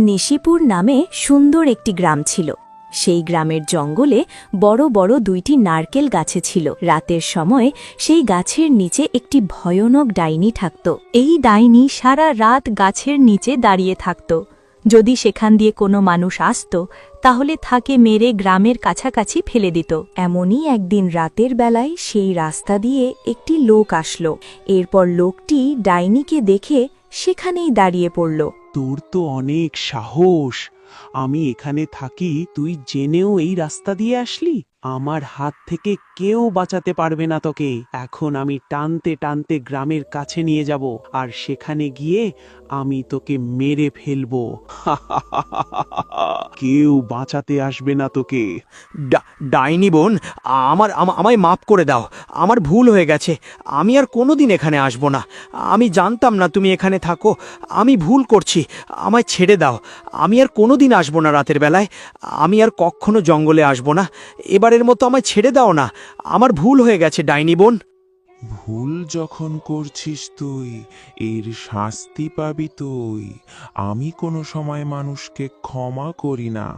নিশিপুর নামে সুন্দর একটি গ্রাম ছিল। সেই গ্রামের জঙ্গলে বড় বড় দুইটি নারকেল গাছে ছিল। রাতের সময় সেই গাছের নিচে একটি ভয়ানক ডাইনি থাকত। এই ডাইনি সারা রাত গাছের নিচে দাঁড়িয়ে থাকত। যদি সেখান দিয়ে কোনো মানুষ আসত তাহলে তাকে মেরে গ্রামের কাছাকাছি ফেলে দিত। এমনই একদিন রাতের বেলায় সেই রাস্তা দিয়ে একটি লোক আসলো। এরপর লোকটি ডাইনিকে দেখে সেখানেই দাঁড়িয়ে পড়ল। তোর তো অনেক সাহস। আমি এখানে থাকি, তুই জেনেও এই রাস্তা দিয়ে আসলি? আমার হাত থেকে কেউ বাঁচাতে পারবে না তোকে। এখন আমি টানতে টানতে গ্রামের কাছে নিয়ে যাব, আর সেখানে গিয়ে আমি তোকে মেরে ফেলবো। কেউ বাঁচাতে আসবে না তোকে। ডাইনি বোন, আমায় মাফ করে দাও। আমার ভুল হয়ে গেছে। আমি আর কোনোদিন এখানে আসব না। আমি জানতাম না তুমি এখানে থাকো। আমি ভুল করছি, আমায় ছেড়ে দাও। আমি আর কোনোদিন আসব না রাতের বেলায়। আমি আর কখনো জঙ্গলে আসব না। এবারের মতো আমায় ছেড়ে দাও না। আমার ভুল হয়ে গেছে ডাইনি বোন। ভুল যখন করছিস তুই, এর শাস্তি পাবি তুই। আমি কোনো সময় মানুষকে ক্ষমা করি না।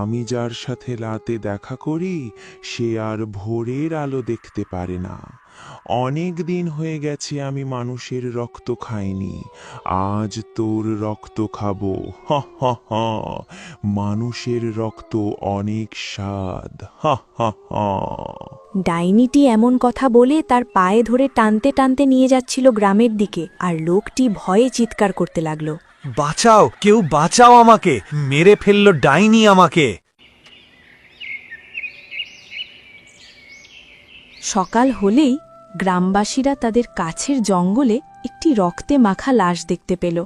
আমি যার সাথে রাতে দেখা করি সে আর ভোরের আলো দেখতে পারে না। অনেক দিন হয়ে গেছে আমি মানুষের রক্ত খাইনি। আজ তোর রক্ত খাবো। হা হা হা। মানুষের রক্ত অনেক স্বাদ। হা হা হা। ডাইনিটি এমন কথা বলে তার পায়ে ধরে টানতে টানতে নিয়ে যাচ্ছিল গ্রামের দিকে, আর লোকটি ভয়ে চিৎকার করতে লাগল, বাঁচাও, কেউ বাঁচাও আমাকে, মেরে ফেললো ডাইনি আমাকে। সকাল হলেই গ্রামবাসীরা তাদের কাছের জঙ্গলে একটি রক্তে মাখা লাশ দেখতে পেল।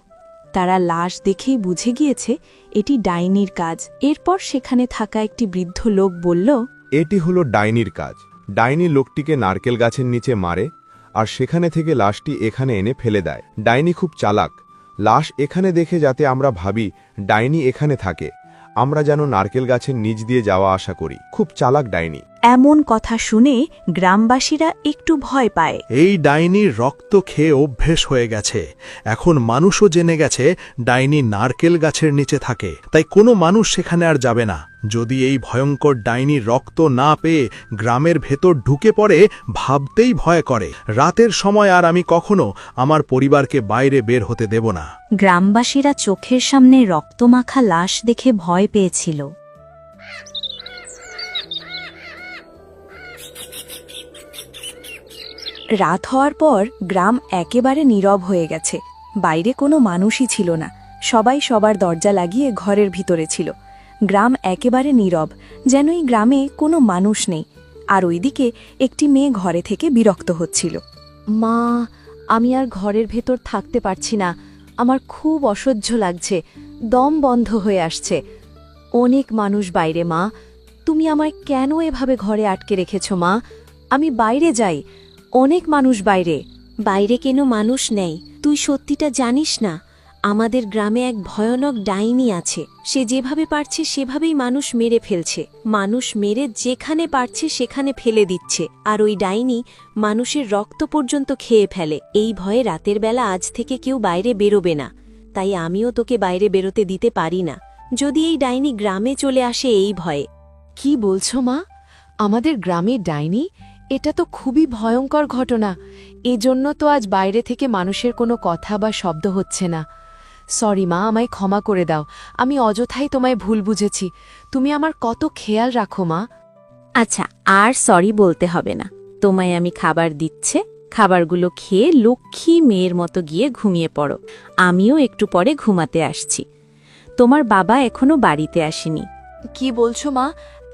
তারা লাশ দেখেই বুঝে গিয়েছে এটি ডাইনির কাজ। এরপর সেখানে থাকা একটি বৃদ্ধ লোক বলল, এটি হলো ডাইনির কাজ। ডাইনি লোকটিকে নারকেল গাছের নিচে মারে, আর সেখানে থেকে লাশটি এখানে এনে ফেলে দেয়। ডাইনি খুব চালাক। লাশ এখানে দেখে যাতে আমরা ভাবি ডাইনি এখানে থাকে, আমরা যেন নারকেল গাছের নিচ দিয়ে যাওয়া আসা করি। খুব চালাক ডাইনি। এমন কথা শুনে গ্রামবাসীরা একটু ভয় পায়। এই ডাইনির রক্ত খেয়ে অভ্যেস হয়ে গেছে। এখন মানুষও জেনে গেছে ডাইনি নারকেল গাছের নিচে থাকে, তাই কোনো মানুষ সেখানে আর যাবে না। যদি এই ভয়ঙ্কর ডাইনির রক্ত না পেয়ে গ্রামের ভেতর ঢুকে পড়ে, ভাবতেই ভয় করে। রাতের সময় আর আমি কখনো আমার পরিবারকে বাইরে বের হতে দেব না। গ্রামবাসীরা চোখের সামনে রক্তমাখা লাশ দেখে ভয় পেয়েছিল। রাত হওয়ার পর গ্রাম একেবারে নীরব হয়ে গেছে। বাইরে কোনো মানুষই ছিল না। সবাই সবার দরজা লাগিয়ে ঘরের ভিতরে ছিল। গ্রাম একেবারে নীরব, যেন এই গ্রামে কোনো মানুষ নেই। আর ওইদিকে একটি মেয়ে ঘরে থেকে বিরক্ত হচ্ছিল। মা, আমি আর ঘরের ভেতর থাকতে পারছি না। আমার খুব অসহ্য লাগছে, দম বন্ধ হয়ে আসছে। অনেক মানুষ বাইরে মা, তুমি আমায় কেন এভাবে ঘরে আটকে রেখেছ মা? আমি বাইরে যাই, অনেক মানুষ বাইরে। বাইরে কেন মানুষ নেই? তুই সত্যিটা জানিস না? আমাদের গ্রামে এক ভয়ানক ডাইনি আছে। সে যেভাবে পারছে সেভাবেই মানুষ মেরে ফেলছে। মানুষ মেরে যেখানে পারছে সেখানে ফেলে দিচ্ছে। আর ওই ডাইনি মানুষের রক্ত পর্যন্ত খেয়ে ফেলে। এই ভয়ে রাতের বেলা আজ থেকে কেউ বাইরে বেরোবে না। তাই আমিও তোকে বাইরে বেরোতে দিতে পারি না, যদি এই ডাইনি গ্রামে চলে আসে এই ভয়ে। কি বলছো মা? আমাদের গ্রামে ডাইনি? এটা তো খুবই ভয়ঙ্কর ঘটনা। এজন্য তো আজ বাইরে থেকে মানুষের কোনো কথা বা শব্দ হচ্ছে না। সরি মা, আমায় ক্ষমা করে দাও। আমি অযথাই তোমায় ভুল বুঝেছি। তুমি আমার কত খেয়াল রাখো মা। আচ্ছা, আর সরি বলতে হবে না। তোমায় আমি খাবার দিচ্ছে, খাবারগুলো খেয়ে লক্ষ্মী মেয়ের মতো গিয়ে ঘুমিয়ে পড়ো। আমিও একটু পরে ঘুমাতে আসছি। তোমার বাবা এখনো বাড়িতে আসেনি। কি বলছো মা?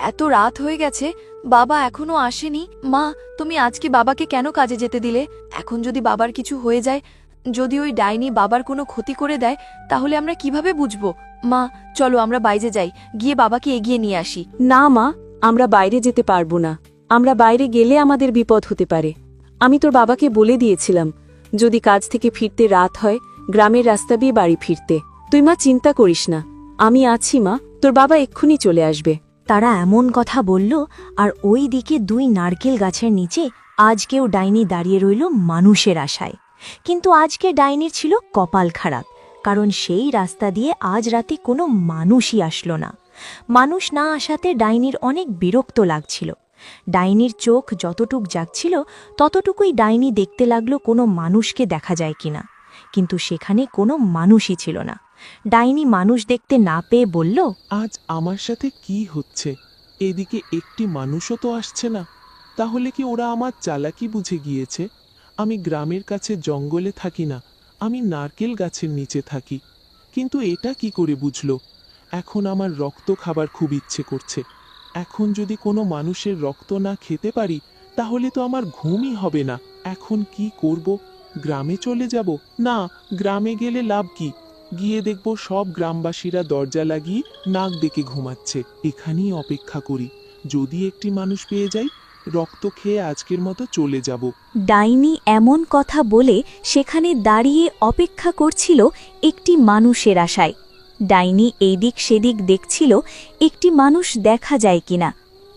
এত রাত হয়ে গেছে, বাবা এখনো আসেনি? মা, তুমি আজকে বাবাকে কেন কাজে যেতে দিলে? এখন যদি বাবার কিছু হয়ে যায়, যদি ওই ডাইনি বাবার কোনো ক্ষতি করে দেয়, তাহলে আমরা কিভাবে বুঝবো? মা, চলো আমরা বাইরে যাই, গিয়ে বাবাকে এগিয়ে নিয়ে আসি। না মা, আমরা বাইরে যেতে পারবো না। আমরা বাইরে গেলে আমাদের বিপদ হতে পারে। আমি তোর বাবাকে বলে দিয়েছিলাম যদি কাজ থেকে ফিরতে রাত হয় গ্রামের রাস্তা দিয়ে বাড়ি ফিরতে। তুই মা চিন্তা করিস না, আমি আছি মা, তোর বাবা এক্ষুনি চলে আসবে। তারা এমন কথা বলল, আর ওই দিকে দুই নারকেল গাছের নিচে আজকেও ডাইনি দাঁড়িয়ে রইল মানুষের আশায়। কিন্তু আজকে ডাইনির ছিল কপাল খারাপ, কারণ সেই রাস্তা দিয়ে আজ রাতে কোনো মানুষই আসলো না। মানুষ না আসাতে ডাইনির অনেক বিরক্ত লাগছিল। ডাইনির চোখ যতটুক জাগছিল ততটুকুই ডাইনি দেখতে লাগলো কোনো মানুষকে দেখা যায় কিনা, কিন্তু সেখানে কোনো মানুষই ছিল না। ডাইনি মানুষ দেখতে না পেয়ে বলল, আজ আমার সাথে কি হচ্ছে? এদিকে একটি মানুষও তো আসছে না। তাহলে কি ওরা আমার চালাকি বুঝে গিয়েছে? আমি গ্রামের কাছে জঙ্গলে থাকি না, আমি নারকেল গাছের নিচে থাকি। কিন্তু এটা কি করে বুঝলো? এখন আমার রক্ত খাবার খুব ইচ্ছে করছে। এখন যদি কোনো মানুষের রক্ত না খেতে পারি তাহলে তো আমার ঘুমই হবে না। এখন কি করব? গ্রামে চলে যাব? না, গ্রামে গেলে লাভ কি? গিয়ে দেখব সব গ্রামবাসীরা দরজা লাগিয়ে নাক ডেকে ঘুমাচ্ছে। এখানেই অপেক্ষা করি, যদি একটি মানুষ পেয়ে যাই রক্ত খেয়ে আজকের মতো চলে যাব। ডাইনি এমন কথা বলে সেখানে দাঁড়িয়ে অপেক্ষা করছিল একটি মানুষের আশায়। ডাইনি এইদিক সেদিক দেখছিল একটি মানুষ দেখা যায় কিনা,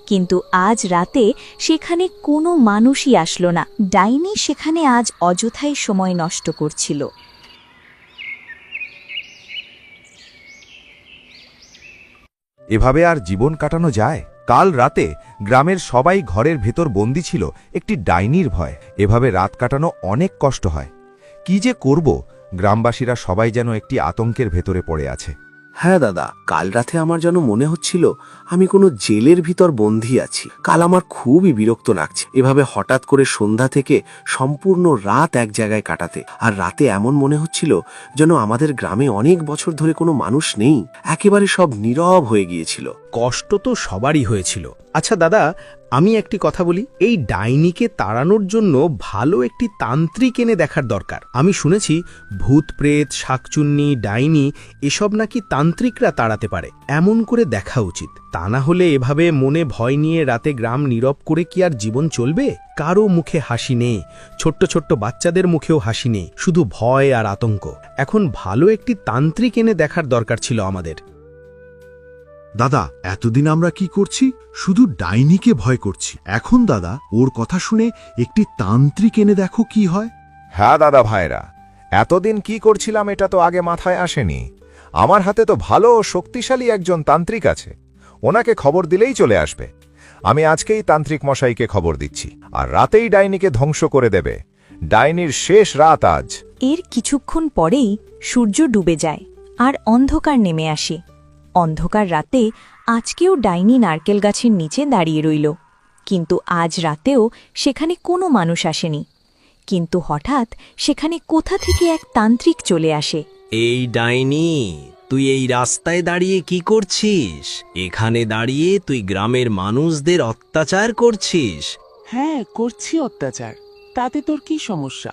কিন্তু আজ রাতে সেখানে কোনো মানুষই আসলো না। ডাইনি সেখানে আজ অযথাই সময় নষ্ট করছিল। এভাবে আর জীবন কাটানো যায়? কাল রাতে গ্রামের সবাই ঘরের ভেতর বন্দী ছিল একটি ডাইনির ভয়। এভাবে রাত কাটানো অনেক কষ্ট হয়। কি যে করব? গ্রামবাসীরা সবাই যেন একটি আতঙ্কের ভেতরে পড়ে আছে। হ্যাঁ দাদা, কাল রাতে আমার যেন মনে হচ্ছিল আমি কোনো জেলের ভিতর বন্দী আছি। কাল আমার খুবই বিরক্ত লাগছে এভাবে হঠাৎ করে সন্ধ্যা থেকে সম্পূর্ণ রাত এক জায়গায় কাটাতে। আর রাতে এমন মনে হচ্ছিল যেন আমাদের গ্রামে অনেক বছর ধরে কোনো মানুষ নেই, একেবারে সব নীরব হয়ে গিয়েছিল। কষ্ট তো সবারই হয়েছিল। আচ্ছা দাদা, আমি একটি কথা বলি, এই ডাইনিকে তাড়ানোর জন্য ভালো একটি তান্ত্রিক এনে দেখার দরকার। আমি শুনেছি ভূত প্রেত, শাকচুন্নি, ডাইনি এসব নাকি তান্ত্রিকরা তাড়াতে পারে। এমন করে দেখা উচিত। তা না হলে এভাবে মনে ভয় নিয়ে রাতে গ্রাম নীরব করে কি আর জীবন চলবে? কারো মুখে হাসি নেই, ছোট্ট ছোট্ট বাচ্চাদের মুখেও হাসি নেই, শুধু ভয় আর আতঙ্ক। এখন ভালো একটি তান্ত্রিক এনে দেখার দরকার ছিল আমাদের। দাদা, এতদিন আমরা কি করছি? শুধু ডাইনিকে ভয় করছি। এখন দাদা, ওর কথা শুনে একটি তান্ত্রিক এনে দেখো কি হয়। হ্যাঁ দাদা ভাইরা, এতদিন কি করছিলাম এটা তো আগে মাথায় আসেনি। আমার হাতে তো ভালো ও শক্তিশালী একজন তান্ত্রিক আছে, ওনাকে খবর দিলেই চলে আসবে। আমি আজকেই তান্ত্রিক মশাইকে খবর দিচ্ছি, আর রাতেই ডাইনিকে ধ্বংস করে দেবে। ডাইনির শেষ রাত আজ। এর কিছুক্ষণ পরেই সূর্য ডুবে যায় আর অন্ধকার নেমে আসে। অন্ধকার রাতে আজকেও ডাইনি নারকেল গাছের নিচে দাঁড়িয়ে রইল, কিন্তু আজ রাতেও সেখানে কোনো মানুষ আসেনি। কিন্তু হঠাৎ সেখানে কোথা থেকে এক তান্ত্রিক চলে আসে। এই ডাইনি, তুই এই রাস্তায় দাঁড়িয়ে কি করছিস? এখানে দাঁড়িয়ে তুই গ্রামের মানুষদের অত্যাচার করছিস। হ্যাঁ, করছি অত্যাচার। তাতে তোর কি সমস্যা?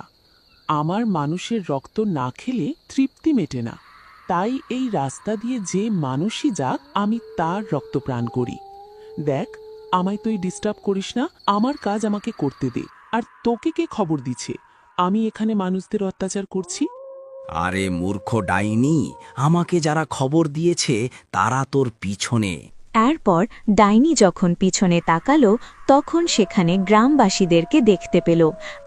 আমার মানুষের রক্ত না খেলে তৃপ্তি মেটে না, তাই এই রাস্তা দিয়ে যে মানুষই যাক আমি তার রক্ত প্রাণ করি। দেখ, আমায় তুই ডিস্টার্ব করিস না, আমার কাজ আমাকে করতে দে। আর তোকে কে খবর দিচ্ছে আমি এখানে মানুষদের অত্যাচার করছি? আরে মূর্খ ডাইনি, আমাকে যারা খবর দিয়েছে তারা তোর পিছনে। এরপর ডাইনি যখন পিছনে তাকালো তখন সেখানে গ্রামবাসীদেরকে দেখতে পেল,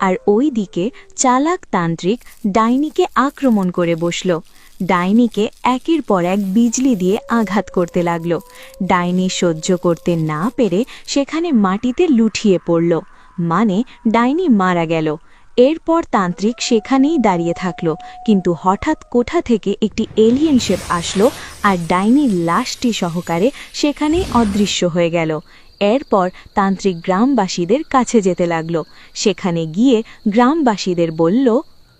আর ওই দিকে চালাক তান্ত্রিক ডাইনিকে আক্রমণ করে বসল। ডাইনিকে একের পর এক বিজলি দিয়ে আঘাত করতে লাগল। ডাইনি সহ্য করতে না পেরে সেখানে মাটিতে লুটিয়ে পড়ল, মানে ডাইনি মারা গেল। এরপর তান্ত্রিক সেখানেই দাঁড়িয়ে থাকল, কিন্তু হঠাৎ কোথা থেকে একটি এলিয়েন শেপ আসলো আর ডাইনির লাশটি সহকারে সেখানেই অদৃশ্য হয়ে গেল। এরপর তান্ত্রিক গ্রামবাসীদের কাছে যেতে লাগল। সেখানে গিয়ে গ্রামবাসীদের বলল,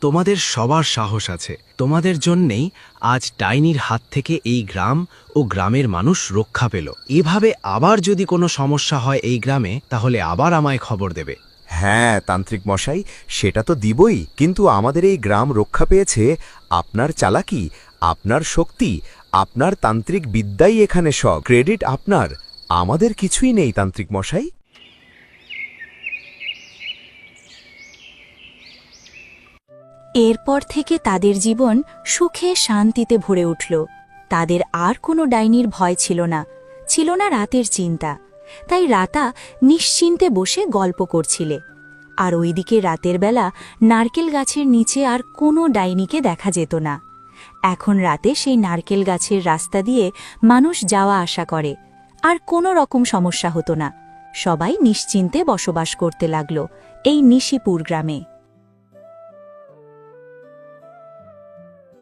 তোমাদের সবার সাহস আছে, তোমাদের জন্যেই আজ ডাইনির হাত থেকে এই গ্রাম ও গ্রামের মানুষ রক্ষা পেল। এভাবে আবার যদি কোনো সমস্যা হয় এই গ্রামে তাহলে আবার আমায় খবর দেবে। হ্যাঁ তান্ত্রিক মশাই, সেটা তো দিবই, কিন্তু আমাদের এই গ্রাম রক্ষা পেয়েছে আপনার চালাকি, আপনার শক্তি, আপনার তান্ত্রিক বিদ্যাই এখানে সব। ক্রেডিট আপনার, আমাদের কিছুই নেই তান্ত্রিক মশাই। এরপর থেকে তাদের জীবন সুখে শান্তিতে ভরে উঠল। তাদের আর কোনো ডাইনির ভয় ছিল না, ছিল না রাতের চিন্তা। তাই রাতা নিশ্চিন্তে বসে গল্প করছিলে, আর ওইদিকে রাতের বেলা নারকেল গাছের নিচে আর কোনো ডাইনিকে দেখা যেত না। এখন রাতে সেই নারকেল গাছের রাস্তা দিয়ে মানুষ যাওয়া আসা করে, আর কোনো রকম সমস্যা হতো না। সবাই নিশ্চিন্তে বসবাস করতে লাগল এই নিশিপুর গ্রামে।